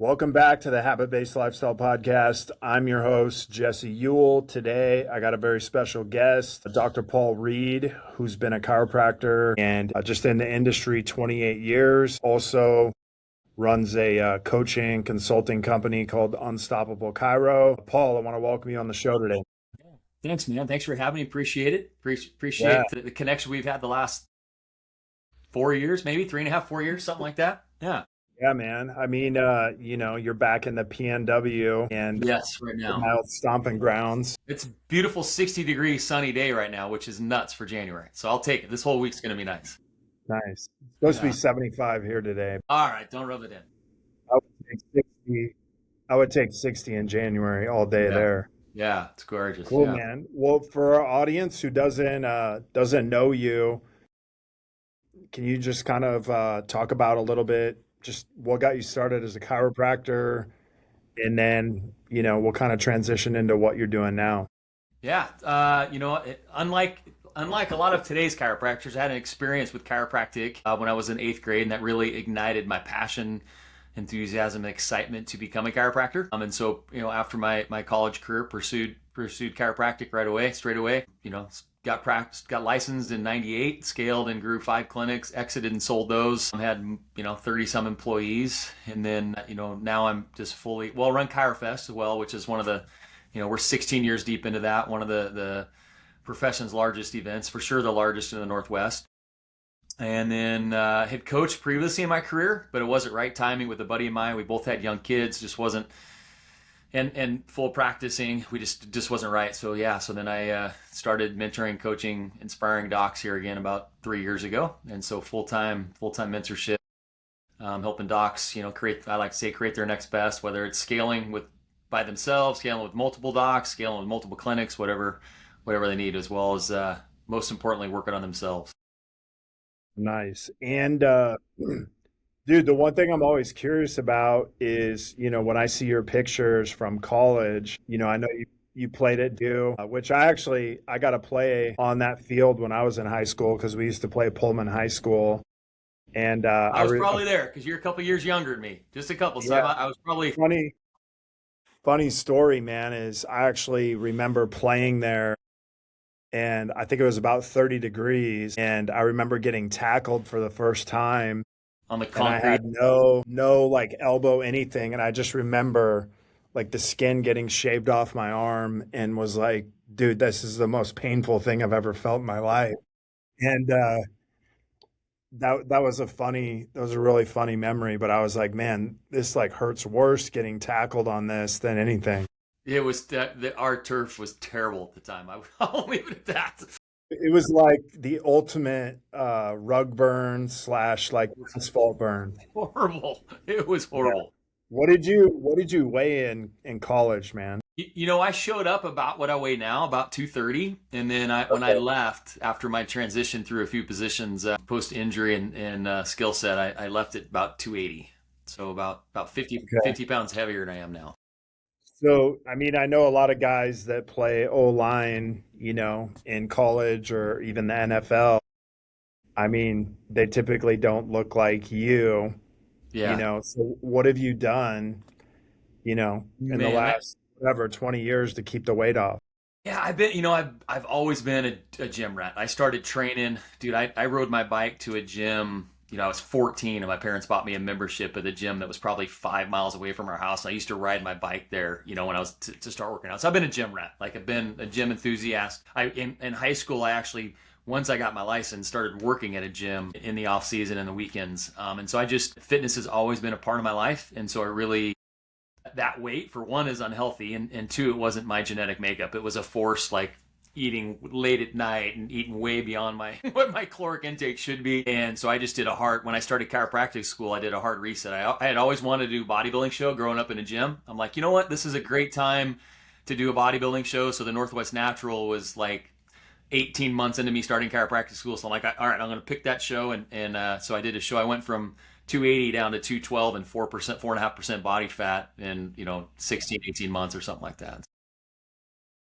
Welcome back to the Habit Based Lifestyle Podcast. I'm your host, Jesse Ewell. Today, I got a very special guest, Dr. Paul Reed, who's been a chiropractor and just in the industry 28 years. Also runs a coaching consulting company called Unstoppable Chiro. Paul, I want to welcome you on the show today. Thanks, man. Thanks for having me. Appreciate it. Appreciate Yeah. the connection we've had the last 4 years, maybe 3.5, 4 years, something like that. Yeah. Yeah, man. I mean, you're back in the PNW and Yes, right now. my old stomping grounds. It's a beautiful 60-degree sunny day right now, which is nuts for January. So I'll take it. This whole week's going to be nice. Nice. It's supposed to be Yeah. 75 here today. All right. Don't rub it in. I would take 60. I would take 60 in January all day Yeah. there. Yeah. It's gorgeous. Cool, Yeah. man. Well, for our audience who doesn't know you, can you just kind of talk about a little bit just what got you started as a chiropractor, and then we'll kind of transition into what you're doing now. Yeah. Unlike a lot of today's chiropractors, I had an experience with chiropractic when I was in 8th grade, and that really ignited my passion, enthusiasm, and excitement to become a chiropractor. And so, after my college career, pursued chiropractic straight away. Got licensed in '98, scaled and grew 5 clinics, exited and sold those. Had 30 some employees, and then now I'm just fully run ChiroFest as well, which is one of the we're 16 years deep into that, one of the profession's largest events, for sure the largest in the Northwest. And then had coached previously in my career, but it wasn't right timing with a buddy of mine. We both had young kids, just wasn't, and full practicing, we just wasn't right. So then I started mentoring, coaching, inspiring docs here again about 3 years ago. And so full-time mentorship, helping docs, create their next best, whether it's scaling by themselves, scaling with multiple docs, scaling with multiple clinics, whatever they need, as well as most importantly, working on themselves. Nice. And dude, the one thing I'm always curious about is, when I see your pictures from college, I know you played at Ewell, which I got to play on that field when I was in high school because we used to play Pullman High School. And I was probably there because you're a couple years younger than me, just a couple. So Yeah. I was probably Funny story, man, is I actually remember playing there, and I think it was about 30 degrees, and I remember getting tackled for the first time, on the and I concrete. had no like elbow anything, and I just remember like the skin getting shaved off my arm, and was like, dude, this is the most painful thing I've ever felt in my life. And that was a really funny memory, but I was like, man, this like hurts worse getting tackled on this than anything. It was our turf was terrible at the time. I'll leave it at that. It was like the ultimate rug burn / like asphalt burn. Horrible. It was horrible. What did you weigh in college, man? I showed up about what I weigh now, about 230, and then when I left after my transition through a few positions post injury and skill set, I left at about 280. So about 50 pounds heavier than I am now. So, I mean, I know a lot of guys that play O-line, in college or even the NFL. I mean, they typically don't look like you, Yeah. So what have you done, in the Man, last, 20 years to keep the weight off? Yeah, I've always been a gym rat. I started training, dude. I rode my bike to a gym. I was 14 and my parents bought me a membership at the gym that was probably 5 miles away from our house. And I used to ride my bike there, when I was to start working out. So I've been a gym rat. Like, I've been a gym enthusiast. In high school, I actually, once I got my license, started working at a gym in the off season and the weekends. And so fitness has always been a part of my life. And so that weight, for one, is unhealthy, and two, it wasn't my genetic makeup. It was a force, like eating late at night and eating way beyond what my caloric intake should be. And so I just did when I started chiropractic school, I did a hard reset. I had always wanted to do a bodybuilding show growing up in a gym. I'm like, you know what? This is a great time to do a bodybuilding show. So the Northwest Natural was like 18 months into me starting chiropractic school. So I'm like, all right, I'm going to pick that show. And so I did a show. I went from 280 down to 212 and 4.5% body fat in 16, 18 months or something like that.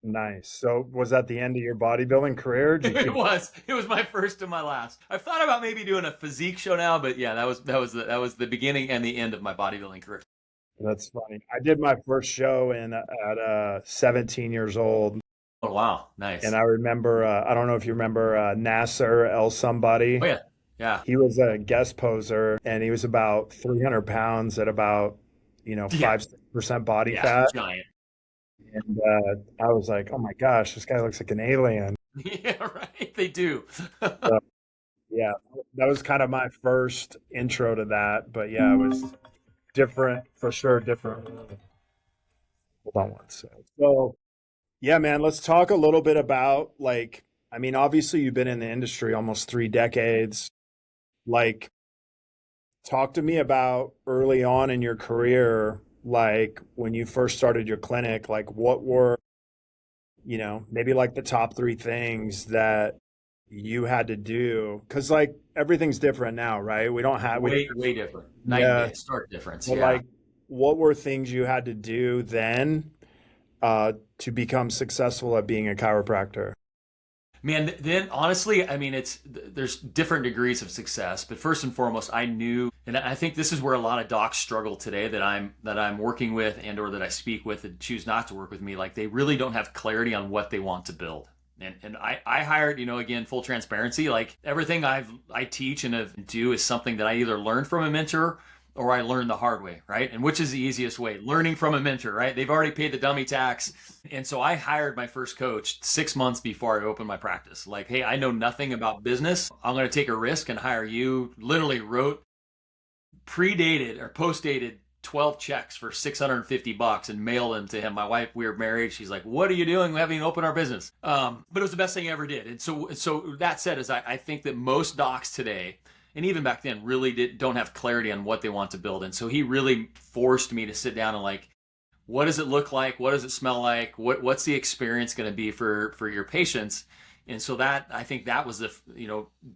Nice. So was that the end of your bodybuilding career? It was my first and my last. I've thought about maybe doing a physique show now, but yeah, that was the beginning and the end of my bodybuilding career. That's funny. I did my first show at 17 years old, Oh, wow. and Nice. I remember I don't know if you remember Nasser El Oh, Somebody. yeah. Yeah. He was a guest poser, and he was about 300 pounds at about Yeah. 5-6% body Yeah. fat. Giant. And I was like, oh my gosh, this guy looks like an alien. Yeah, right. They do. So, yeah, that was kind of my first intro to that. But yeah, it was different for sure. Different. Hold on one sec. So yeah, man, let's talk a little bit about like, I mean, obviously you've been in the industry almost 3 decades. Like, talk to me about early on in your career, like when you first started your clinic, like what were, maybe like the top three things that you had to do? Because like everything's different now, right? We don't Way, way different. have, Night and yeah, day. Stark difference. but Yeah. like what were things you had to do then to become successful at being a chiropractor? Man, then honestly, I mean, there's different degrees of success, but first and foremost, I knew, and I think this is where a lot of docs struggle today that I'm working with and or that I speak with and choose not to work with me. Like they really don't have clarity on what they want to build. And I hired, again, full transparency, like everything I teach and do is something that I either learned from a mentor or I learned the hard way, right? And which is the easiest way? Learning from a mentor, right? They've already paid the dummy tax. And so I hired my first coach 6 months before I opened my practice. Like, hey, I know nothing about business. I'm going to take a risk and hire you. Literally wrote predated or post-dated 12 checks for $650 and mailed them to him. My wife, we were married. She's like, what are you doing? We haven't even opened our business. But it was the best thing I ever did. And so that said, is I think that most docs today, and even back then, really don't have clarity on what they want to build. And so he really forced me to sit down and like, what does it look like? What does it smell like? What's the experience going to be for your patients? And so that I think that was the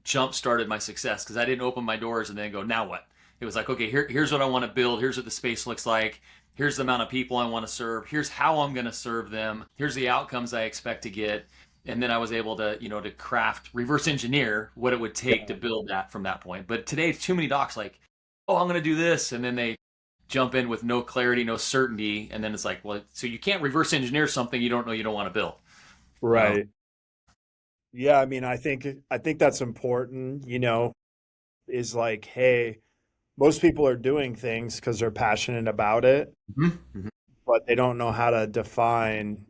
jump started my success because I didn't open my doors and then go, now what? It was like, okay, here's what I want to build. Here's what the space looks like. Here's the amount of people I want to serve. Here's how I'm going to serve them. Here's the outcomes I expect to get. And then I was able to, to craft, reverse engineer what it would take to build that from that point. But today, too many docs like, oh, I'm going to do this. And then they jump in with no clarity, no certainty. And then it's like, well, so you can't reverse engineer something you don't know you don't want to build. Right. Yeah, I mean, I think that's important, is like, hey, most people are doing things because they're passionate about it, Mm-hmm. but they don't know how to define,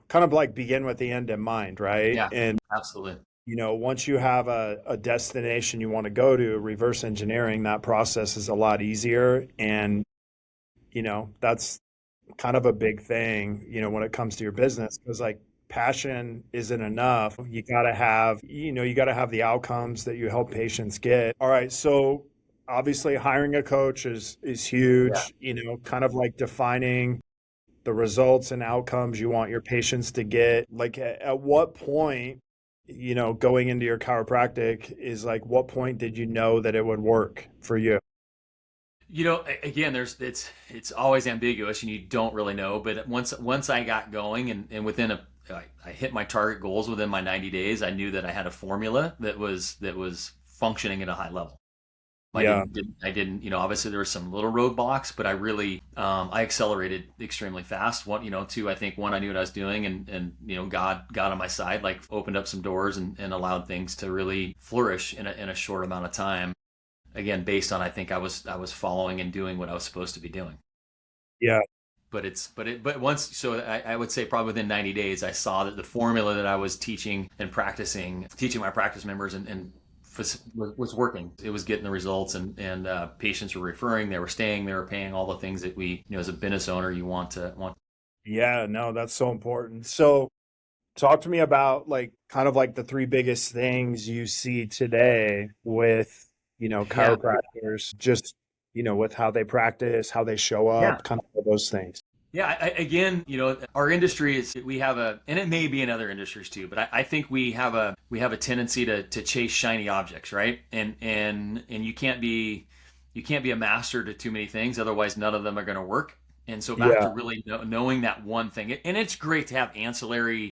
kind of like begin with the end in mind, right? Yeah, And, absolutely. once you have a destination you want to go to, reverse engineering, that process is a lot easier. And, that's kind of a big thing, when it comes to your business, because like passion isn't enough. You got to have the outcomes that you help patients get. All right. So obviously hiring a coach is Yeah. huge, kind of like defining the results and outcomes you want your patients to get. Like at what point, going into your chiropractic is like, what point did you know that it would work for you? Again, it's always ambiguous and you don't really know. But once I got going and within I hit my target goals within my 90 days, I knew that I had a formula that was functioning at a high level. Yeah. I didn't, obviously there were some little roadblocks, but I really, I accelerated extremely fast. One, two, I think one, I knew what I was doing and God got on my side, like opened up some doors and allowed things to really flourish in a short amount of time. Again, based on, I think I was following and doing what I was supposed to be doing. Yeah. But once, so I would say probably within 90 days, I saw that the formula that I was teaching and teaching my practice members and was working. It was getting the results, and patients were referring, they were staying, they were paying all the things that we, as a business owner, you want. Yeah. No, that's so important. So talk to me about like kind of like the three biggest things you see today with, Yeah, chiropractors, just, with how they practice, how they show yeah. up, kind of those things. Yeah, again, our industry we have and it may be in other industries too, but I think we have a tendency to chase shiny objects, right? And you can't be a master to too many things, otherwise none of them are going to work. And so back Yeah. to really knowing that one thing, and it's great to have ancillary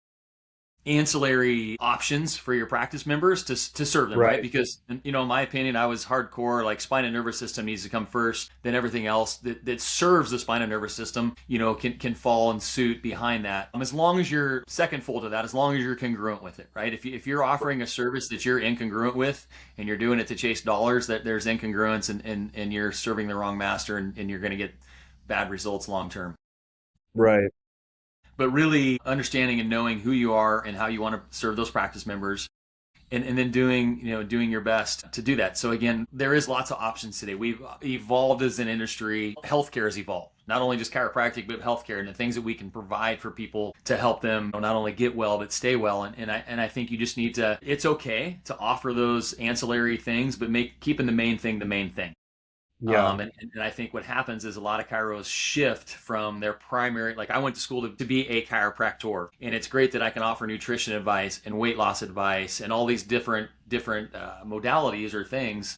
ancillary options for your practice members to serve them, right? Right. Because, in my opinion, I was hardcore, like spine and nervous system needs to come first, then everything else that serves the spine and nervous system, can fall in suit behind that. As long as you're second full to that, as long as you're congruent with it, right? If you're offering a service that you're incongruent with and you're doing it to chase dollars, that there's incongruence and you're serving the wrong master and you're going to get bad results long term. Right. But really understanding and knowing who you are and how you want to serve those practice members, and then doing your best to do that. So again, there is lots of options today. We've evolved as an industry. Healthcare has evolved, not only just chiropractic, but healthcare and the things that we can provide for people to help them not only get well but stay well. And I think you just need to. It's okay to offer those ancillary things, but keeping the main thing the main thing. Yeah. And I think what happens is a lot of chiros shift from their primary, like I went to school to be a chiropractor, and it's great that I can offer nutrition advice and weight loss advice and all these different modalities or things.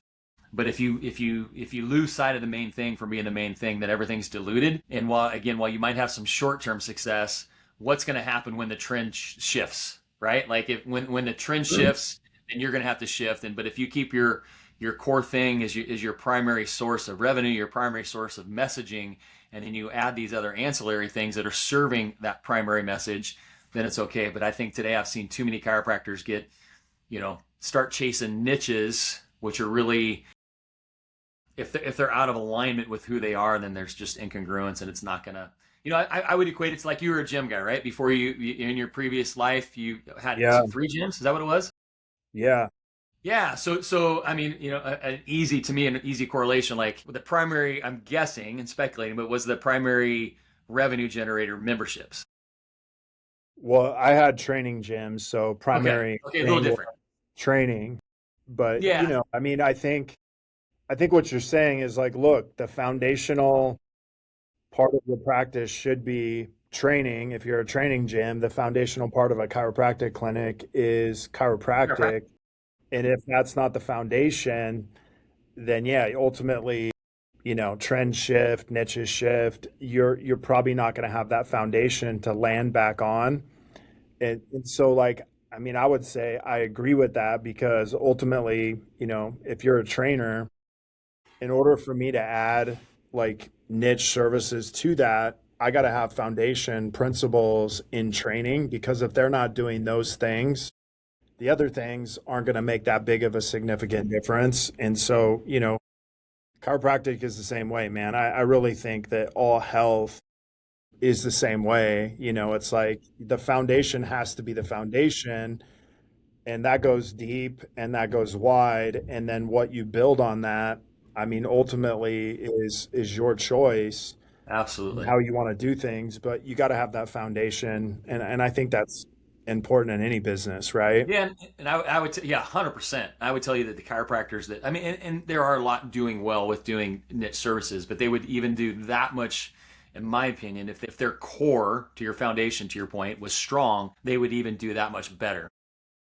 But if you lose sight of the main thing from being the main thing, then everything's diluted. And while you might have some short-term success, what's going to happen when the trend shifts, right? Like when the trend shifts, then you're going to have to shift. But if you keep your core thing is your primary source of revenue, your primary source of messaging, and then you add these other ancillary things that are serving that primary message, then it's okay. But I think today I've seen too many chiropractors start chasing niches, which are really, if they're out of alignment with who they are, then there's just incongruence, and it's not gonna. I would equate it to like you were a gym guy, right? Before you in your previous life, you had Yeah. 3 gyms. Is that what it was? Yeah. Yeah, so I mean, an easy correlation, like the primary, I'm guessing and speculating, but was the primary revenue generator memberships? Well, I had training gyms, so Okay, primary okay, a little thing was different. training. But, Yeah, I mean, I think what you're saying is like, look, the foundational part of your practice should be training. If you're a training gym, the foundational part of a chiropractic clinic is chiropractic. chiropractic. And if that's not the foundation, then yeah, ultimately, trend shift, niches shift, you're probably not going to have that foundation to land back on. And so like, I mean, I would say I agree with that because ultimately, if you're a trainer, in order for me to add like niche services to that, I got to have foundation principles in training because if they're not doing those things, the other things aren't going to make that big of a significant difference. And so, chiropractic is the same way, man. I really think that all health is the same way. It's like the foundation has to be the foundation, and that goes deep and that goes wide. And then what you build on that, I mean, ultimately is your choice and Absolutely. how you want to do things, but you got to have that foundation. And I think that's important in any business, right? Yeah, and I would yeah, 100%. I would tell you that the chiropractors that I mean, and there are a lot doing well with doing niche services, but they would even do that much, in my opinion, if their core to your foundation, to your point, was strong, they would even do that much better.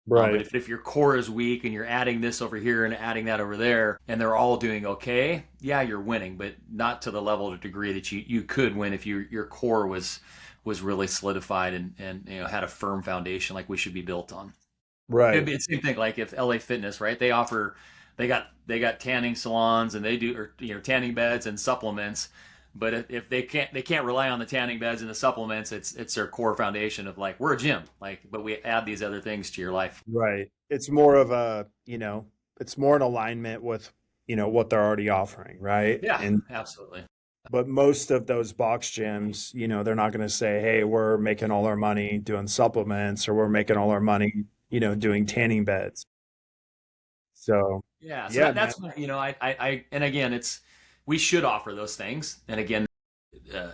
But Right. if your core is weak and you're adding this over here and adding that over there, and they're all doing okay, yeah, you're winning, but not to the level or degree that you could win if your core was really solidified and had a firm foundation like we should be built on. It'd Right. be the same thing like if LA Fitness, right? They got tanning salons and they do or tanning beds and supplements. But if they can't rely on the tanning beds and the supplements. It's their core foundation of like we're a gym, like but we add these other things to your life. Right. It's more of it's more in alignment with, what they're already offering, right? Yeah, And absolutely. but most of those box gyms, they're not going to say, "Hey, we're making all our money doing supplements or we're making all our money, doing tanning beds." So, Yeah, so yeah, man. that's what and again, it's we should offer those things. And again, uh,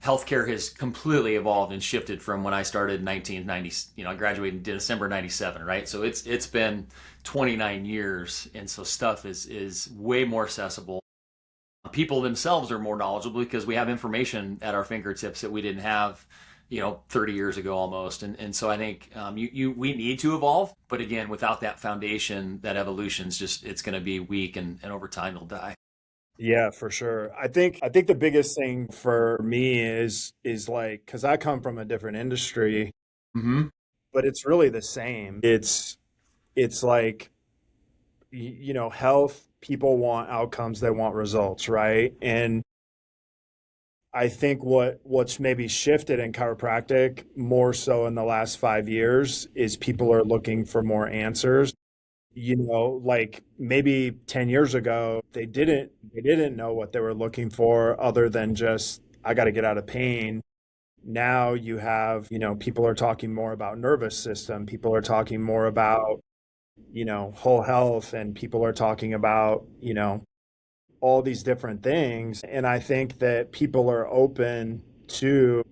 healthcare has completely evolved and shifted from when I started in 1990. I graduated in December '97, right? So it's been 29 years, and so stuff is way more accessible. People themselves are more knowledgeable because we have information at our fingertips that we didn't have 30 years ago almost. And so I think we need to evolve, but again, without that foundation, that evolution's just it's going to be weak, and over time it'll die. Yeah, for sure. I think the biggest thing for me is like cuz I come from a different industry. Mm-hmm. but it's really the same. It's like, health, people want outcomes, they want results, right? And I think what's maybe shifted in chiropractic more so in the last 5 years is people are looking for more answers. Like maybe 10 years ago, they didn't know what they were looking for other than just, I got to get out of pain. Now you have, people are talking more about nervous system. People are talking more about, whole health, and people are talking about, all these different things. And I think that people are open to,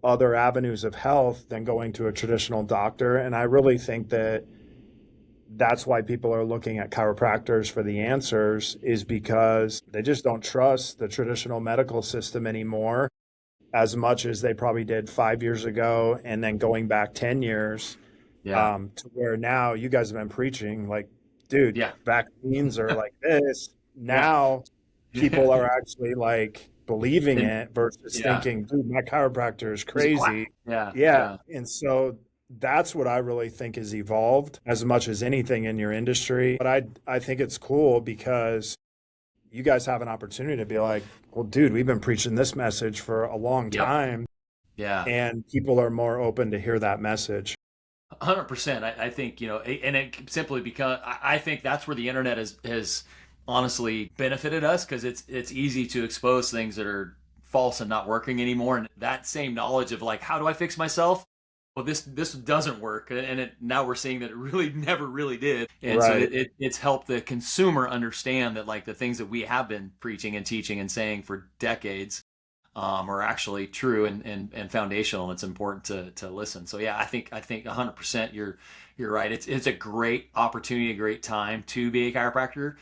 other avenues of health than going to a traditional doctor. And I really think that that's why people are looking at chiropractors for the answers, is because they just don't trust the traditional medical system anymore as much as they probably did 5 years ago, and then going back 10 years, Yeah. to where now you guys have been preaching like, dude, Yeah. vaccines are like this. Yeah. Now people are actually like believing And it versus yeah. thinking, dude, my chiropractor is He's a quack. crazy. Yeah. Yeah. Yeah. And so that's what I really think has evolved as much as anything in your industry. But I think it's cool because you guys have an opportunity to be like, well, dude, we've been preaching this message for a long Yep. time, Yeah. and people are more open to hear that message. 100%. I think, and it simply because I think that's where the internet has honestly benefited us, because it's easy to expose things that are false and not working anymore. And that same knowledge of like, how do I fix myself? Well, this doesn't work, and now we're seeing that it really never really did. And so Right. it's helped the consumer understand that like the things that we have been preaching and teaching and saying for decades are actually true and foundational, and it's important to listen. So yeah, I think 100% you're right. It's a great opportunity, a great time to be a chiropractor,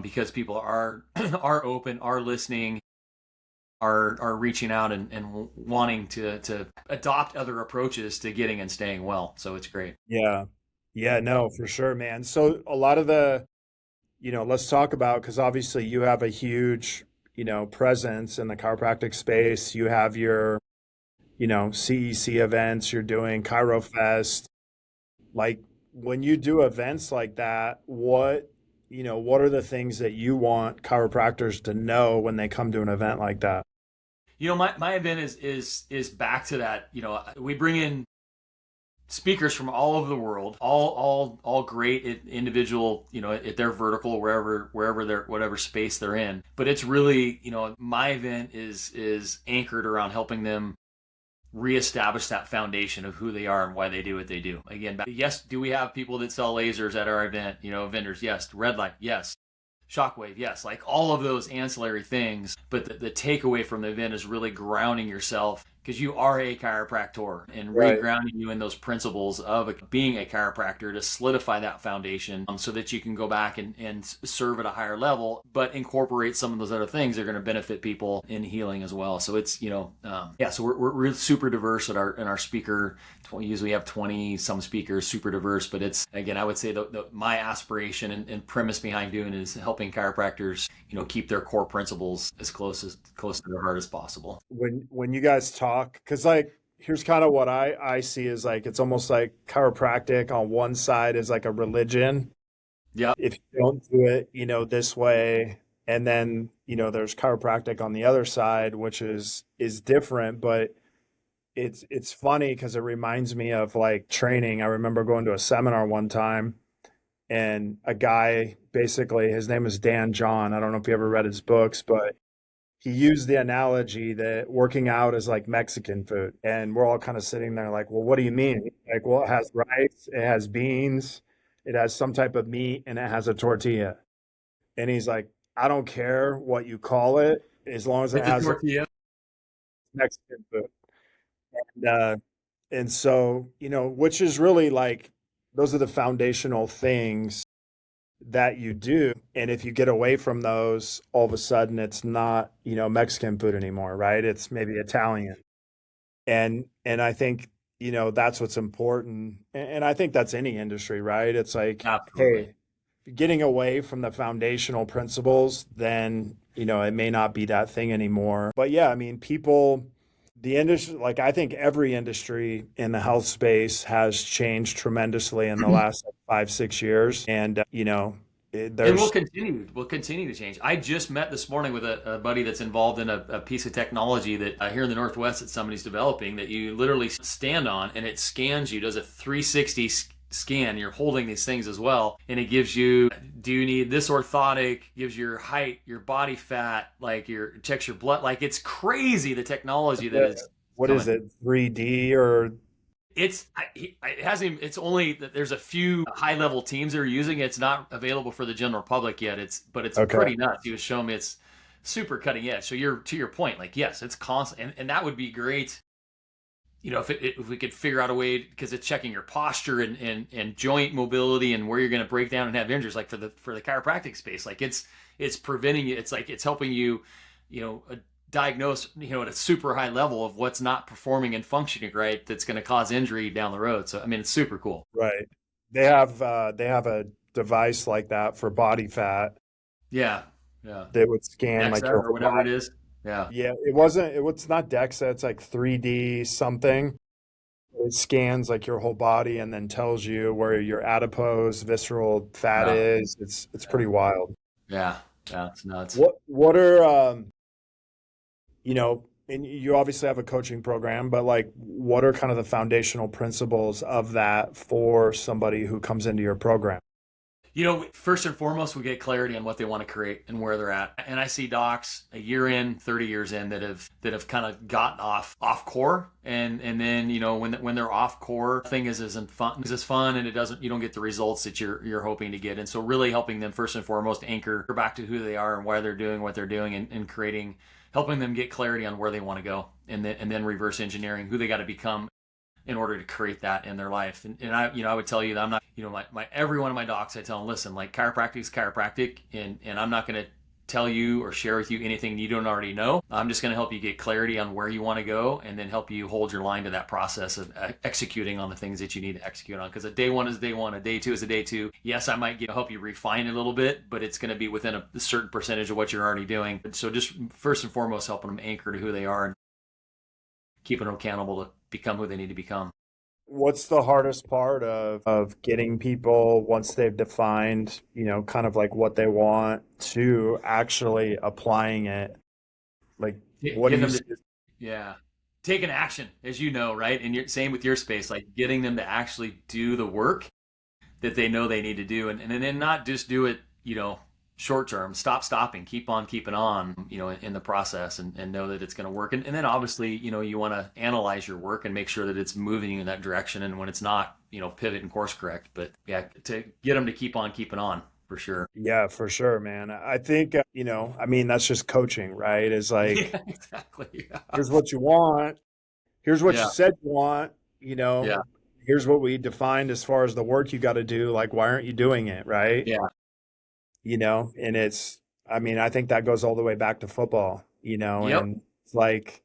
because people are are open, are listening, are reaching out and wanting to adopt other approaches to getting and staying well. So it's great. Yeah. Yeah, no, for sure, man. So a lot of the, let's talk about, because obviously you have a huge, presence in the chiropractic space. You have your, CEC events, you're doing ChiroFest. Like when you do events like that, what are the things that you want chiropractors to know when they come to an event like that? My event is back to that. We bring in speakers from all over the world, all great individual, at their vertical, wherever they're, whatever space they're in. But it's really, my event is anchored around helping them reestablish that foundation of who they are and why they do what they do. Again, yes, do we have people that sell lasers at our event? Vendors, yes. Red light, yes. Shockwave, yes. Like all of those ancillary things. But the takeaway from the event is really grounding yourself, because you are a chiropractor, and Right. regrounding you in those principles of being a chiropractor to solidify that foundation, so that you can go back and serve at a higher level, but incorporate some of those other things that are going to benefit people in healing as well. So it's, yeah, so we're super diverse in our speaker. We usually have 20 some speakers, super diverse, but it's, again, I would say my aspiration and premise behind doing it is helping chiropractors, keep their core principles as close to their heart as possible. When you guys talk, because like here's kind of what I see is like it's almost like chiropractic on one side is like a religion. Yeah. If you don't do it, this way, and then there's chiropractic on the other side, which is different, but it's funny because it reminds me of like training. I remember going to a seminar one time, and a guy, basically his name is Dan John. I don't know if you ever read his books, but he used the analogy that working out is like Mexican food. And we're all kind of sitting there like, well, what do you mean? Like, well, it has rice, it has beans, it has some type of meat, and it has a tortilla. And he's like, I don't care what you call it, as long as it It's a has tortilla. Mexican food. And so, which is really like, those are the foundational things that you do. And if you get away from those, all of a sudden it's not, Mexican food anymore, right? It's maybe Italian. And I think, that's what's important. And I think that's any industry, right? It's like, Absolutely. hey, getting away from the foundational principles, then, it may not be that thing anymore. But yeah, I mean, people, the industry, like I think every industry in the health space has changed tremendously in the last 5, 6 years. And, And we'll there's, continue. We'll continue to change. I just met this morning with a buddy that's involved in a piece of technology that here in the Northwest that somebody's developing that you literally stand on and it scans you, does a 360 scan. You're holding these things as well, and it gives you, do you need this orthotic? Gives your height, your body fat, like checks your blood. Like it's crazy the technology that is what is coming. it, 3D or, It hasn't even, it's only that there's a few high level teams that are using it. It's not available for the general public yet. But it's okay, pretty nuts. He was showing me it's super cutting edge. So you're to your point, like yes, it's constant, and that would be great. If we could figure out a way because it's checking your posture and joint mobility and where you're going to break down and have injuries, like for the chiropractic space, like it's preventing you. It's like it's helping you, diagnose, at a super high level of what's not performing and functioning right that's going to cause injury down the road. So I mean, it's super cool. right. They have a device like that for body fat Yeah, yeah. that would scan like DEXA your or whole whatever it body. is. Yeah, Yeah, it's not DEXA, it's like 3D something. It scans like your whole body and then tells you where your adipose, visceral fat yeah, is. It's pretty wild. yeah, yeah. It's nuts. What are and you obviously have a coaching program, but like what are kind of the foundational principles of that for somebody who comes into your program? First and foremost, we get clarity on what they want to create and where they're at. And I see docs a year in, 30 years in that have kind of gotten off core, and then when they're off core, thing isn't fun. Is fun, and you don't get the results that you're hoping to get. And so really helping them first and foremost anchor back to who they are and why they're doing what they're doing, and creating, helping them get clarity on where they want to go, and then reverse engineering who they got to become in order to create that in their life. And I would tell you that I'm not, my every one of my docs, I tell them, listen, like chiropractic is chiropractic, and I'm not going to tell you or share with you anything you don't already know. I'm just going to help you get clarity on where you want to go, and then help you hold your line to that process of executing on the things that you need to execute on. Because a day one is day one, a day two is a day two. Yes, I might help you refine it a little bit, but it's going to be within a certain percentage of what you're already doing. So just first and foremost, helping them anchor to who they are and keeping them accountable to become who they need to become. What's the hardest part of getting people once they've defined, kind of like what they want to actually applying it? Like, what do Getting you them see? to, yeah, taking action, as you know, right? And you're same with your space, like getting them to actually do the work that they know they need to do, and then not just do it, short term. Stopping, keep on keeping on, in the process, and know that it's going to work. And then obviously, you want to analyze your work and make sure that it's moving you in that direction. And when it's not, pivot and course correct. But yeah, to get them to keep on keeping on for sure. Yeah, for sure, man. I think, I mean, that's just coaching, right? Is like, Yeah, exactly. Yeah, here's what you want. Here's what you yeah, said you want, you know, yeah, here's what we defined as far as the work you got to do. Like, why aren't you doing it? Right. yeah, And I mean, I think that goes all the way back to football, yep. and it's like,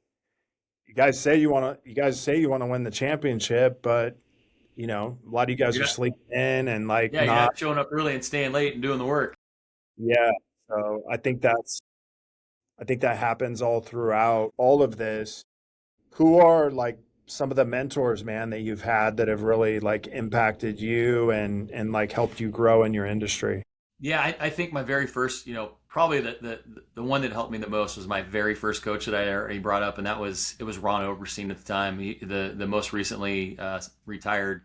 you guys say you want to win the championship, but, a lot of you guys You're are not, sleeping in and like yeah, you're not, not showing up early and staying late and doing the work. yeah. So I think that happens all throughout all of this. Who are like some of the mentors, man, that you've had that have really like impacted you and like helped you grow in your industry? Yeah, I think my very first, probably the one that helped me the most was my very first coach that I already brought up, and it was Ron Oberstein at the time, the most recently retired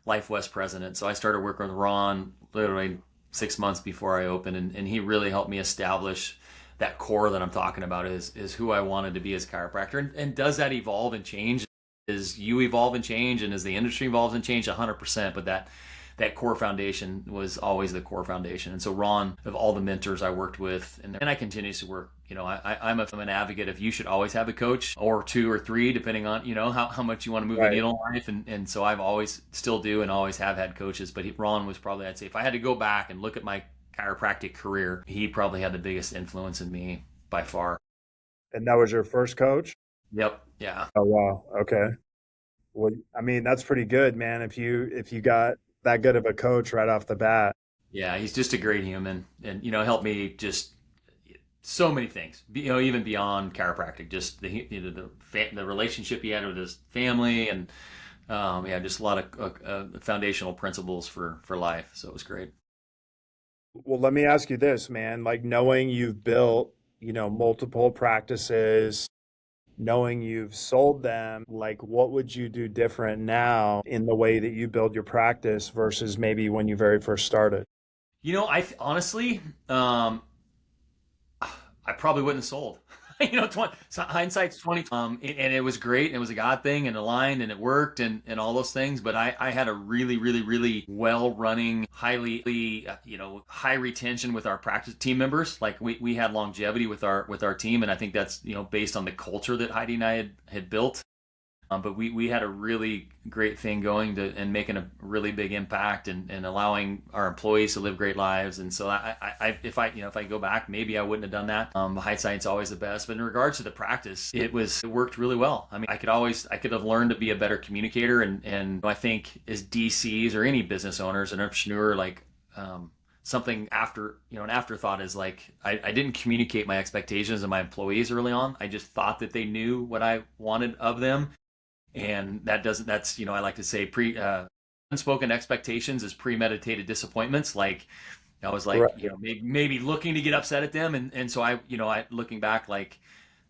Life West president. So I started working with Ron literally 6 months before I opened, and he really helped me establish that core that I'm talking about is who I wanted to be as a chiropractor. And does that evolve and change? As you evolve and change, and as the industry evolves and change, 100%. But that core foundation was always the core foundation. And so Ron, of all the mentors I worked with, and I continue to work, I'm an advocate of you should always have a coach or two or three, depending on, how much you want to move the Right. needle in life. And so I've always still do and always have had coaches. But Ron was probably, I'd say, if I had to go back and look at my chiropractic career, he probably had the biggest influence in me by far. And that was your first coach? Yep. Yeah. Oh, wow. Okay. Well, I mean, that's pretty good, man. If you got that good of a coach right off the bat. Yeah. He's just a great human, and, helped me just So many things, even beyond chiropractic, just the relationship he had with his family, and yeah, just a lot of foundational principles for life. So it was great. Well, let me ask you this, man. Like knowing you've built, multiple practices, knowing you've sold them, like what would you do different now in the way that you build your practice versus maybe when you very first started? Honestly, I probably wouldn't have sold. So hindsight's 20. And it was great. And it was a God thing and aligned and it worked and all those things. But I had a really, really, really well running, highly, high retention with our practice team members. Like we had longevity with our team. And I think that's, based on the culture that Heidi and I had built. But we had a really great thing going and making a really big impact and allowing our employees to live great lives. And so if I go back, maybe I wouldn't have done that. Hindsight's always the best. But in regards to the practice, it worked really well. I mean, I could have learned to be a better communicator. And I think as DCs or any business owners, an entrepreneur, like, something an afterthought is like, I didn't communicate my expectations to my employees early on. I just thought that they knew what I wanted of them, and I like to say unspoken expectations is premeditated disappointments. Like I was like, Right. maybe looking to get upset at them, and so I looking back, like,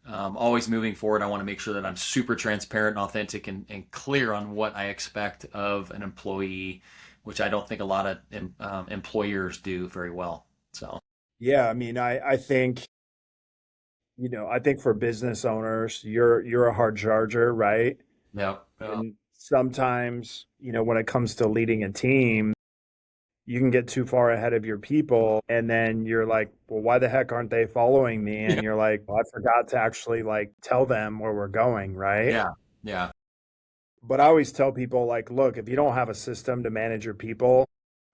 always moving forward, I want to make sure that I'm super transparent and authentic and clear on what I expect of an employee, which I don't think a lot of employers do very well. So Yeah, I mean, I think, I think for business owners, you're a hard charger, right? yeah, And sometimes, when it comes to leading a team, you can get too far ahead of your people and then you're like, well, why the heck aren't they following me? And you're like, well, I forgot to actually like tell them where we're going, right? yeah, yeah. But I always tell people like, look, if you don't have a system to manage your people,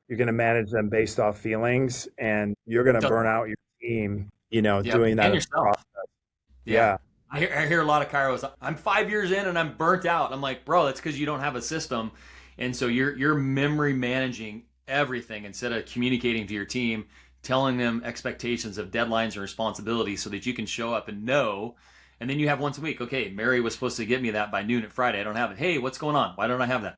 you're going to manage them based off feelings and you're going to Doesn't burn work. out your team, Yep, doing that and at the yourself. process. Yeah. Yeah. I hear a lot of chiros. I'm 5 years in and I'm burnt out. I'm like, bro, that's because you don't have a system, and so you're memory managing everything instead of communicating to your team, telling them expectations of deadlines and responsibilities so that you can show up and know. And then you have once a week. Okay, Mary was supposed to get me that by noon at Friday. I don't have it. Hey, what's going on? Why don't I have that?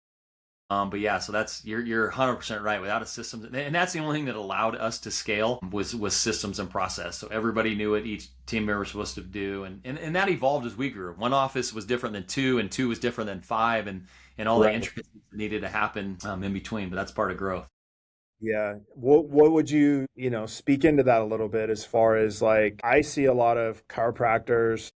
But yeah, so you're 100% right. Without a system, and that's the only thing that allowed us to scale was systems and process. So everybody knew what each team member was supposed to do, and that evolved as we grew. One office was different than two, and two was different than five, and all the Right. intricacies that needed to happen in between. But that's part of growth. Yeah. What would you, speak into that a little bit as far as like I see a lot of chiropractors,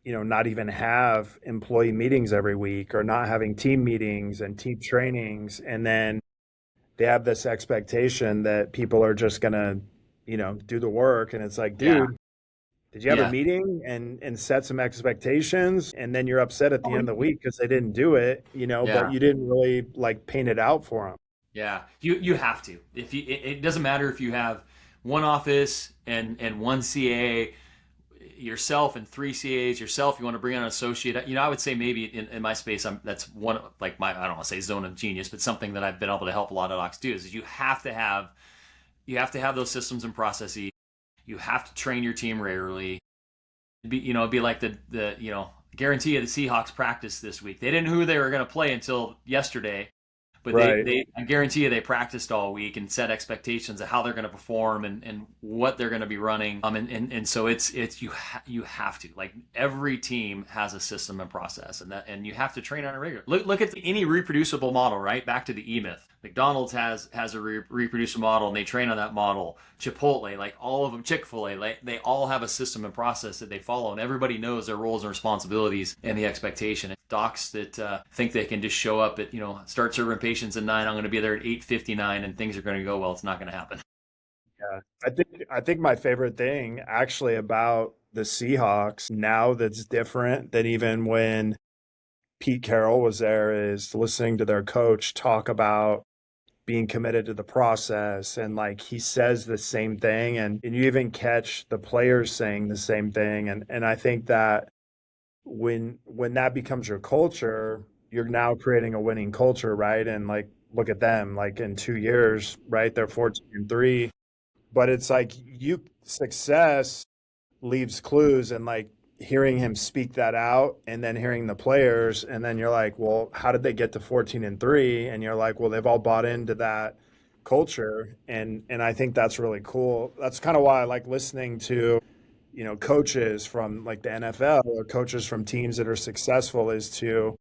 not even have employee meetings every week or not having team meetings and team trainings. And then they have this expectation that people are just gonna, do the work. And it's like, Yeah, dude, did you have a yeah, meeting and set some expectations? And then you're upset at the end of the week because they didn't do it, but yeah. you didn't really like paint it out for them. Yeah, you have to. If it doesn't matter if you have one office and one CA, yourself and three CAs, yourself. You want to bring on an associate. I would say maybe in my space, that's one like my, I don't want to say zone of genius, but something that I've been able to help a lot of docs do is you have to have those systems and processes. You have to train your team regularly. It'd be like the guarantee of the Seahawks practice this week. They didn't know who they were going to play until yesterday, but Right. I guarantee you they practiced all week and set expectations of how they're going to perform and what they're going to be running. And so you have to, like, every team has a system and process, and you have to train on a regular. Look at any reproducible model, right? Back to the E-Myth. McDonald's has a reproducible model, and they train on that model. Chipotle, like all of them, Chick-fil-A, like they all have a system and process that they follow, and everybody knows their roles and responsibilities and the expectation. Docs that think they can just show up at, start serving patients at 9, I'm going to be there at 8:59, and things are going to go well. It's not going to happen. Yeah. I think my favorite thing actually about the Seahawks now that's different than even when Pete Carroll was there is listening to their coach talk about being committed to the process, and like he says the same thing, and you even catch the players saying the same thing, and I think that when that becomes your culture, you're now creating a winning culture, right? And like look at them, like in 2 years, right? They're 14-3. But it's like you success leaves clues, and like hearing him speak that out and then hearing the players, and then you're like, well, how did they get to 14-3? And you're like, well, they've all bought into that culture. And I think that's really cool. That's kind of why I like listening to, coaches from like the NFL or coaches from teams that are successful, is to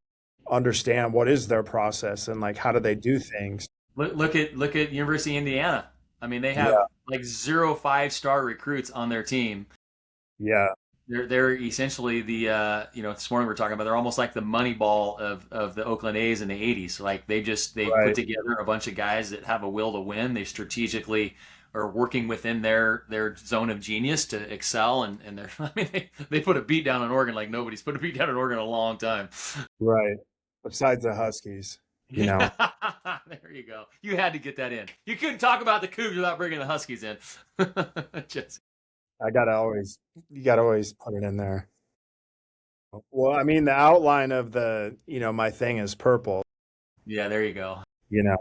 understand what is their process and like how do they do things. Look at University of Indiana. I mean, they have Yeah. like zero 5-star recruits on their team. Yeah. They're essentially the this morning we are talking about, they're almost like the money ball of the Oakland A's in the 80s. Like they've put Right. together a bunch of guys that have a will to win. They strategically are working within their zone of genius to excel, and they're I mean they put a beat down on Oregon like nobody's put a beat down on Oregon in a long time. Right. Besides the Huskies, you Yeah, know, there you go. You had to get that in. You couldn't talk about the Cougs without bringing the Huskies in. Just, you gotta always put it in there. Well, I mean, the outline of my thing is purple, yeah, there you go. you know.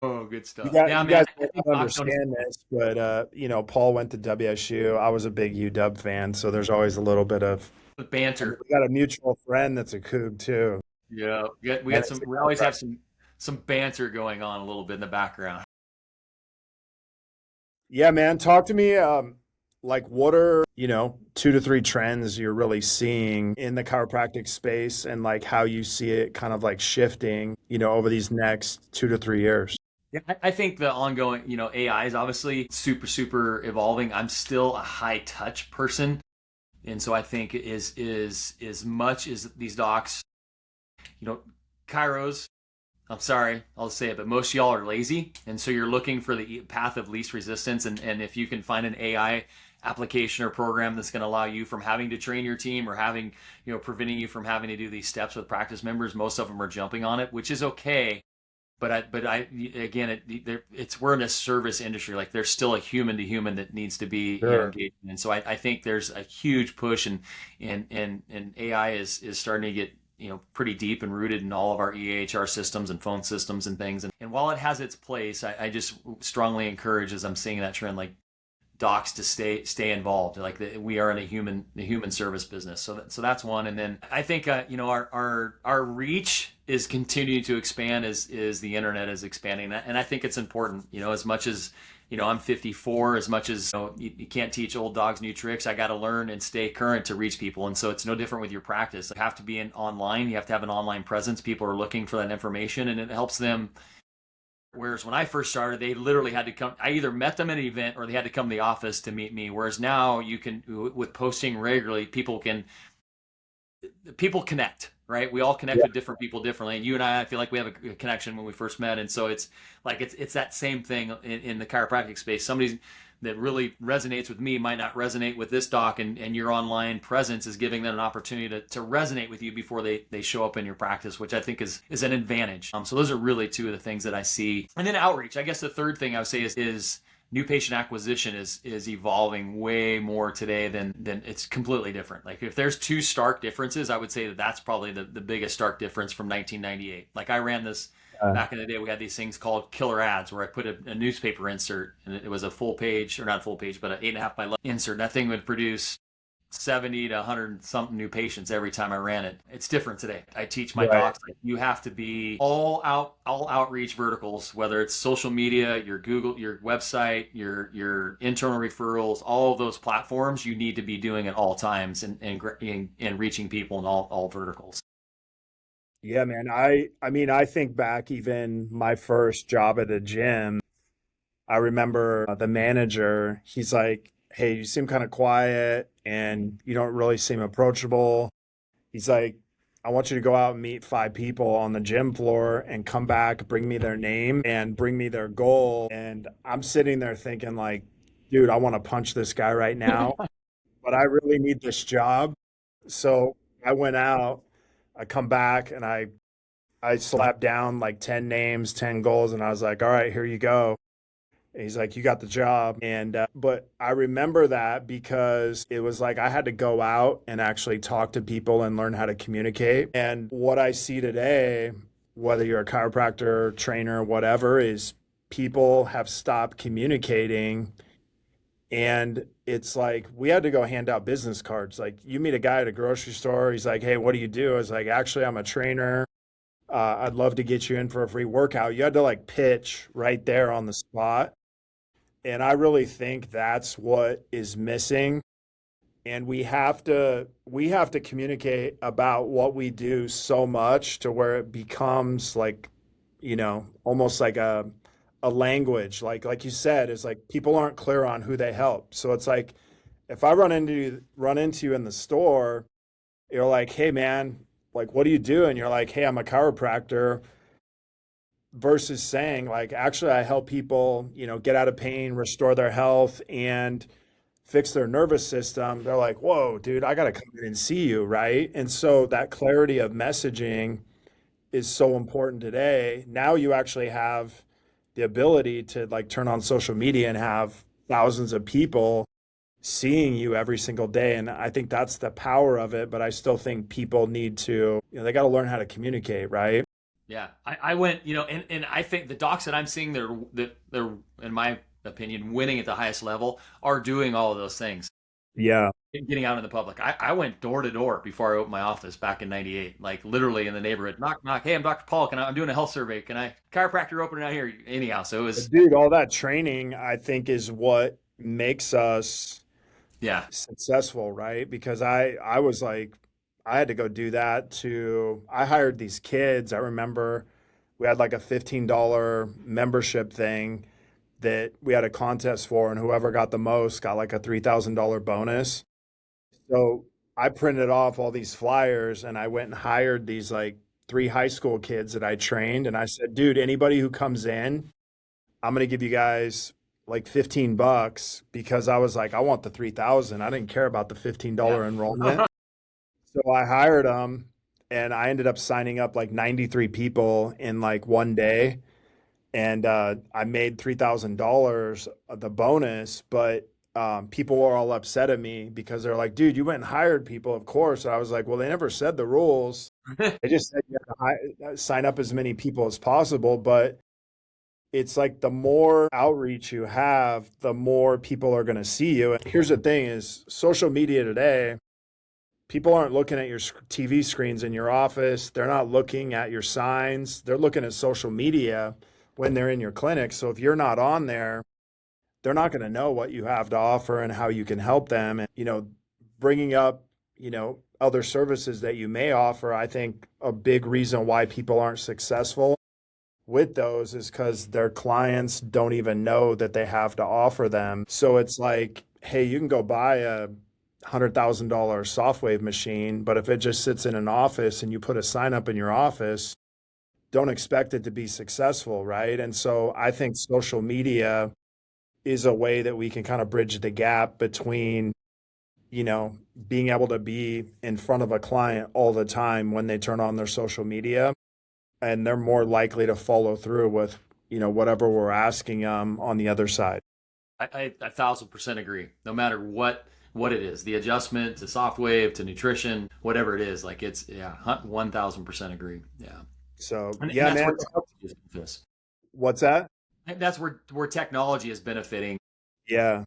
Oh, good You stuff. got Yeah, you man. guys I may think not Doc Jones. understand this, but Paul went to WSU. I was a big UW fan, so there's always a little bit of, The and banter. we got a mutual friend that's a Coug too. Yeah, we And got it's some. a We always have chiropractor. some banter going on a little bit in the background. Yeah, man. Talk to me. Like, what are, 2 to 3 trends you're really seeing in the chiropractic space, and like how you see it kind of like shifting, over these next 2 to 3 years? Yeah, I think the ongoing, AI is obviously super evolving. I'm still a high touch person, and so I think is as much as these docs, you know, chiros. I'm sorry, I'll say it, but most of y'all are lazy, and so you're looking for the path of least resistance. And if you can find an AI application or program that's going to allow you from having to train your team, or having, preventing you from having to do these steps with practice members, most of them are jumping on it, which is okay. But I again, it's we're in a service industry. Like there's still a human to human that needs to be, Sure. engaged, and so I think there's a huge push, and AI is starting to get, pretty deep and rooted in all of our EHR systems and phone systems and things. And while it has its place, I just strongly encourage, as I'm seeing that trend, like docs to stay involved. Like we are in a human service business. So that's one. And then I think our reach is continuing to expand as the internet is expanding. And I think it's important. As much as, I'm 54, as much as, you can't teach old dogs new tricks. I got to learn and stay current to reach people. And so it's no different with your practice. You have to be online. You have to have an online presence. People are looking for that information, and it helps them. Whereas when I first started, they literally had to come. I either met them at an event or they had to come to the office to meet me. Whereas now you can, with posting regularly, people connect, right? We all connect Yeah. with different people differently. And you and I feel like we have a connection when we first met. And so it's like, it's that same thing in the chiropractic space. Somebody that really resonates with me might not resonate with this doc, and your online presence is giving them an opportunity to resonate with you before they show up in your practice, which I think is an advantage. So those are really two of the things that I see. And then outreach. I guess the third thing I would say is new patient acquisition is evolving way more today than it's completely different. Like if there's two stark differences, I would say that's probably the biggest stark difference from 1998. Like I ran this Uh, back in the day. We had these things called killer ads, where I put a newspaper insert, and it was a full page, or not full page, but an 8.5 by 11 insert. That thing would produce 70 to 100 something new patients every time I ran it. It's different today. I teach my right. docs, like, you have to be all outreach verticals, whether it's social media, your Google, your website, your internal referrals, all of those platforms. You need to be doing at all times, and reaching people in all verticals. Yeah, man. I mean, I think back even my first job at a gym. I remember the manager, he's like, "Hey, you seem kind of quiet and you don't really seem approachable." He's like, "I want you to go out and meet 5 people on the gym floor and come back, bring me their name and bring me their goal." And I'm sitting there thinking like, dude, I want to punch this guy right now, but I really need this job. So I went out, I come back, and I slapped down like 10 names, 10 goals, and I was like, "All right, here you go." And he's like, "You got the job." And but I remember that because it was like I had to go out and actually talk to people and learn how to communicate. And what I see today, whether you're a chiropractor, trainer, whatever, is people have stopped communicating And it's like we had to go hand out business cards. Like you meet a guy at a grocery store, he's like, "Hey, what do you do?" I was like, "Actually, I'm a trainer. I'd love to get you in for a free workout." You had to like pitch right there on the spot. And I really think that's what is missing. And we have to communicate about what we do so much to where it becomes like, almost like a language. Like you said, is like people aren't clear on who they help. So it's like if I run into you in the store, you're like, "Hey man, like what do you do?" And you're like, "Hey, I'm a chiropractor," versus saying like, "Actually, I help people, get out of pain, restore their health, and fix their nervous system." They're like, "Whoa, dude, I got to come in and see you," right? And so that clarity of messaging is so important today. Now you actually have the ability to like turn on social media and have thousands of people seeing you every single day. And I think that's the power of it. But I still think people need to, they got to learn how to communicate, right? Yeah, I went, and I think the docs that I'm seeing that they're in my opinion winning at the highest level are doing all of those things. Yeah. Getting out in the public. I went door to door before I opened my office back in '98, like literally in the neighborhood, knock knock. Hey, I'm Dr. Paul. I'm doing a health survey? Can I chiropractor opening out here? Anyhow, so it was Dude, all that training, I think, is what makes us yeah. successful, right? Because I was like, I had to go do that to, I hired these kids. I remember we had like a $15 membership thing that we had a contest for, and whoever got the most got like a $3,000 bonus. So I printed off all these flyers and I went and hired these like three high school kids that I trained. And I said, "Dude, anybody who comes in, I'm going to give you guys like 15 bucks," because I was like, I want the 3,000. I didn't care about the Yeah. $15 enrollment. So I hired them and I ended up signing up like 93 people in like one day. And I made $3,000 the bonus, but people were all upset at me because they're like, "Dude, you went and hired people, of course." And I was like, "Well, they never said the rules. They just said you have to sign up as many people as possible." But it's like the more outreach you have, the more people are going to see you. And here's the thing is social media today, people aren't looking at your TV screens in your office. They're not looking at your signs. They're looking at social media when they're in your clinic. So if you're not on there, they're not going to know what you have to offer and how you can help them. And, bringing up, other services that you may offer, I think a big reason why people aren't successful with those is because their clients don't even know that they have to offer them. So it's like, hey, you can go buy a $100,000 Softwave machine, but if it just sits in an office and you put a sign up in your office, don't expect it to be successful, right? And so I think social media is a way that we can kind of bridge the gap between, being able to be in front of a client all the time when they turn on their social media, and they're more likely to follow through with, whatever we're asking them on the other side. I 1,000% agree. No matter what it is, the adjustment to soft wave to nutrition, whatever it is, like it's yeah, 1,000% agree. Yeah, So and yeah, that's man. where technology is benefits. What's that? That's where technology is benefiting. Yeah.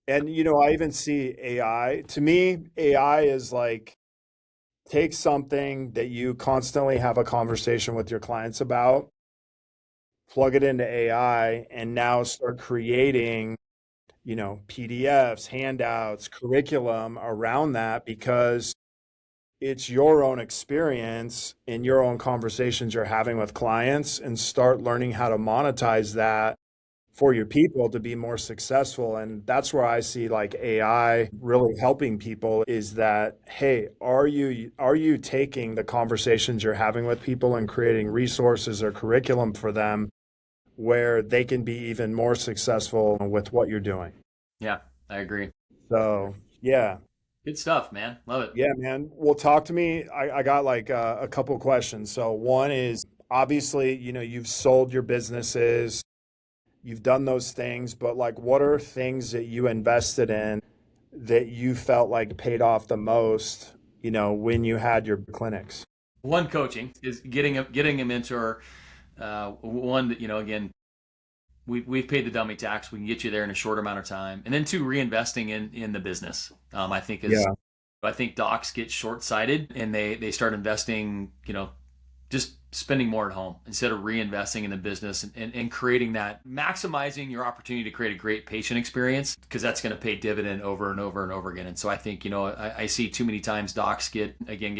And I even see AI. To me, AI is like take something that you constantly have a conversation with your clients about, plug it into AI, and now start creating, PDFs, handouts, curriculum around that because it's your own experience in your own conversations you're having with clients, and start learning how to monetize that for your people to be more successful. And that's where I see like AI really helping people is that, hey, are you taking the conversations you're having with people and creating resources or curriculum for them where they can be even more successful with what you're doing? Yeah, I agree. So, yeah. Good stuff, man. Love it. Yeah, man. Well, talk to me. I got like a couple questions. So, one is obviously, you've sold your businesses, you've done those things, but like, what are things that you invested in that you felt like paid off the most, when you had your clinics? One, coaching is getting a mentor. One that again we've paid the dummy tax. We can get you there in a short amount of time. And then two, reinvesting in the business, I think is, Yeah. I think docs get short-sighted and they start investing, just spending more at home instead of reinvesting in the business and creating that, maximizing your opportunity to create a great patient experience, because that's going to pay dividend over and over and over again. And so I think, I see too many times docs get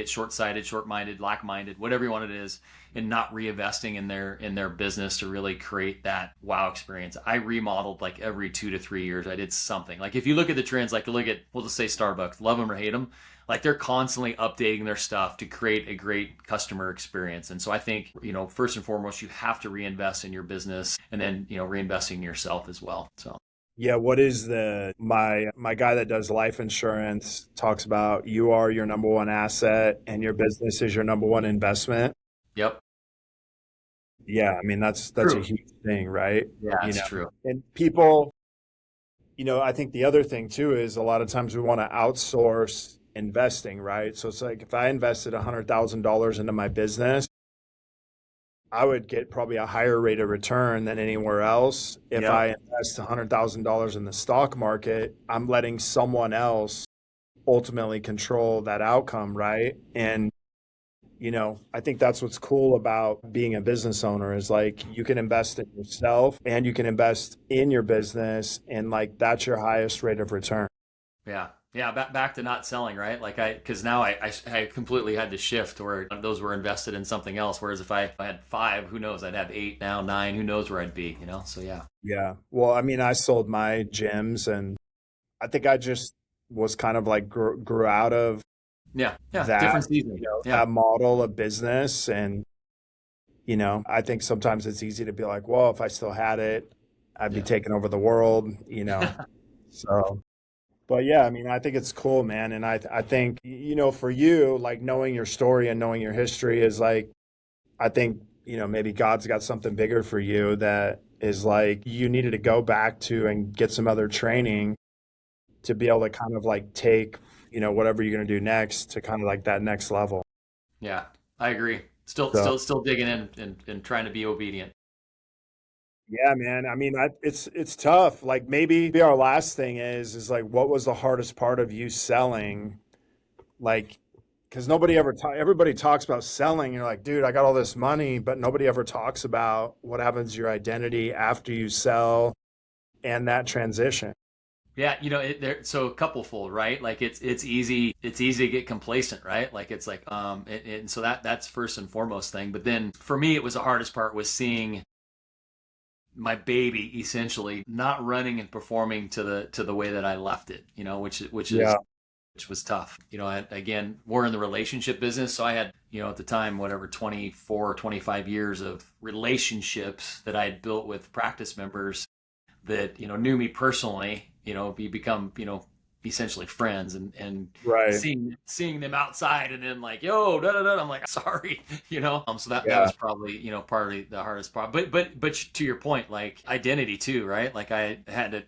short-sighted, short-minded, lack-minded, whatever you want it is, and not reinvesting in their business to really create that wow experience. I remodeled like every 2 to 3 years. I did something. Like if you look at the trends, like look at, we'll just say Starbucks, love them or hate them, like they're constantly updating their stuff to create a great customer experience. And so I think, first and foremost, you have to reinvest in your business, and then, reinvesting in yourself as well. So Yeah, what is my guy that does life insurance talks about, you are your number one asset and your business is your number one investment. yep. Yeah, I mean that's a True. huge thing, right? Yeah, You it's know, true. and people, I think the other thing too is a lot of times we want to outsource investing, right? So it's like if I invested $100,000 into my business, I would get probably a higher rate of return than anywhere else. If Yep. I invest $100,000 in the stock market, I'm letting someone else ultimately control that outcome, right? And I think that's what's cool about being a business owner is like you can invest in yourself and you can invest in your business, and like that's your highest rate of return. Yeah. Yeah. Back to not selling, right? Like because now I completely had to shift where those were invested in something else. Whereas if I had five, who knows? I'd have eight now, nine, who knows where I'd be, So yeah. Yeah. Well, I mean, I sold my gyms and I think I just was kind of like grew out of Yeah. Yeah. that, Different season. Yeah. that model of business. And, I think sometimes it's easy to be like, well, if I still had it, I'd be Yeah. taking over the world. So, but yeah, I mean, I think it's cool, man. And I think, for you, like knowing your story and knowing your history is like, I think, maybe God's got something bigger for you that is like you needed to go back to and get some other training to be able to kind of like take, whatever you're going to do next to kind of like that next level. Yeah. I agree. Still, So, still, still digging in and trying to be obedient. yeah, man. I mean, it's tough. Like maybe our last thing is like, what was the hardest part of you selling? Like, because everybody talks about selling. You're like, dude, I got all this money, but nobody ever talks about what happens to your identity after you sell and that transition. Yeah, so a couple fold, right? Like it's easy to get complacent, right? Like it's like and so that's first and foremost thing. But then for me, it was the hardest part was seeing my baby essentially not running and performing to the way that I left it, Yeah. which was tough. Again, we're in the relationship business, so I had, at the time, whatever 24 or 25 years of relationships that I had built with practice members that knew me personally. We become essentially friends, and Right. seeing them outside and then like, yo, da da da, I'm like, sorry. So that Yeah. was probably probably the hardest part. But to your point, like identity too, right? Like I had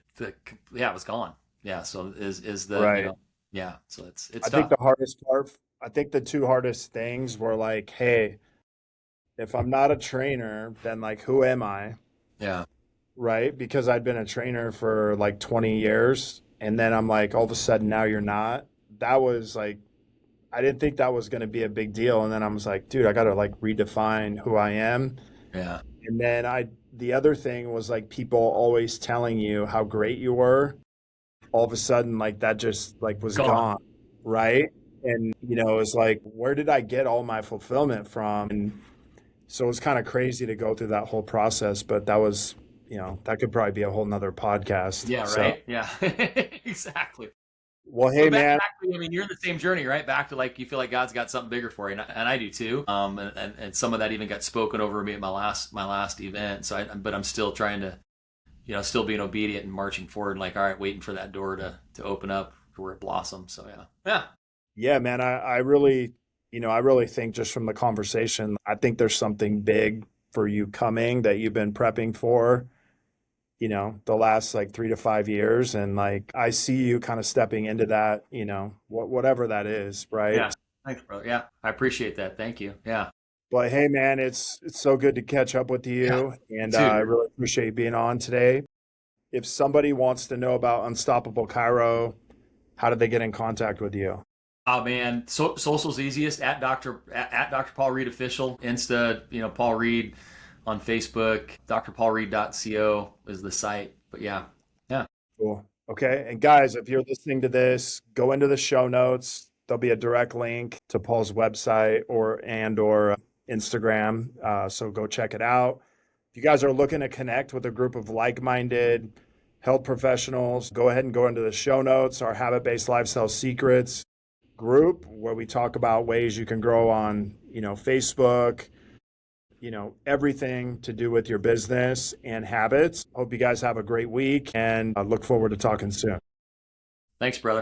yeah, it was gone. Yeah, so is the Right. yeah, so it's I think tough. the hardest part, I think the two hardest things were like, hey, if I'm not a trainer, then like, who am I? Yeah, Right? Because I'd been a trainer for like 20 years. And then I'm like, all of a sudden, now you're not. That was like, I didn't think that was going to be a big deal. And then I was like, dude, I got to like redefine who I am. yeah, And then the other thing was like people always telling you how great you were. All of a sudden, like that just like was gone. gone. Right. And, it was like, where did I get all my fulfillment from? And so it was kind of crazy to go through that whole process, but that was, that could probably be a whole nother podcast. Yeah, So, right. Yeah, exactly. well, hey, But man, back to, I mean, you're in the same journey, right? Back to like you feel like God's got something bigger for you, and I do too. And some of that even got spoken over me at my last event. So, but I'm still trying to, still being obedient and marching forward. Like, all right, waiting for that door to open up for where it blossoms. So yeah, yeah, yeah, man, I really, I really think just from the conversation, I think there's something big for you coming that you've been prepping for, the last like 3 to 5 years. And like, I see you kind of stepping into that, whatever that is, right? yeah. Thanks, brother. Yeah, I appreciate that. Thank you. Yeah, But hey, man, it's so good to catch up with Yeah, you, and I dude. really appreciate you being on today. If somebody wants to know about Unstoppable Chiro, how do they get in contact with you? Oh man, social's easiest at Dr. Paul Reed official, Insta, Paul Reed on Facebook, drpaulreed.co is the site. But yeah, yeah. Cool. Okay. And guys, if you're listening to this, go into the show notes. There'll be a direct link to Paul's website or Instagram. So go check it out. If you guys are looking to connect with a group of like-minded health professionals, go ahead and go into the show notes, our habit-based lifestyle secrets group, where we talk about ways you can grow on, Facebook, everything to do with your business and habits. Hope you guys have a great week and I look forward to talking soon. Thanks, brother.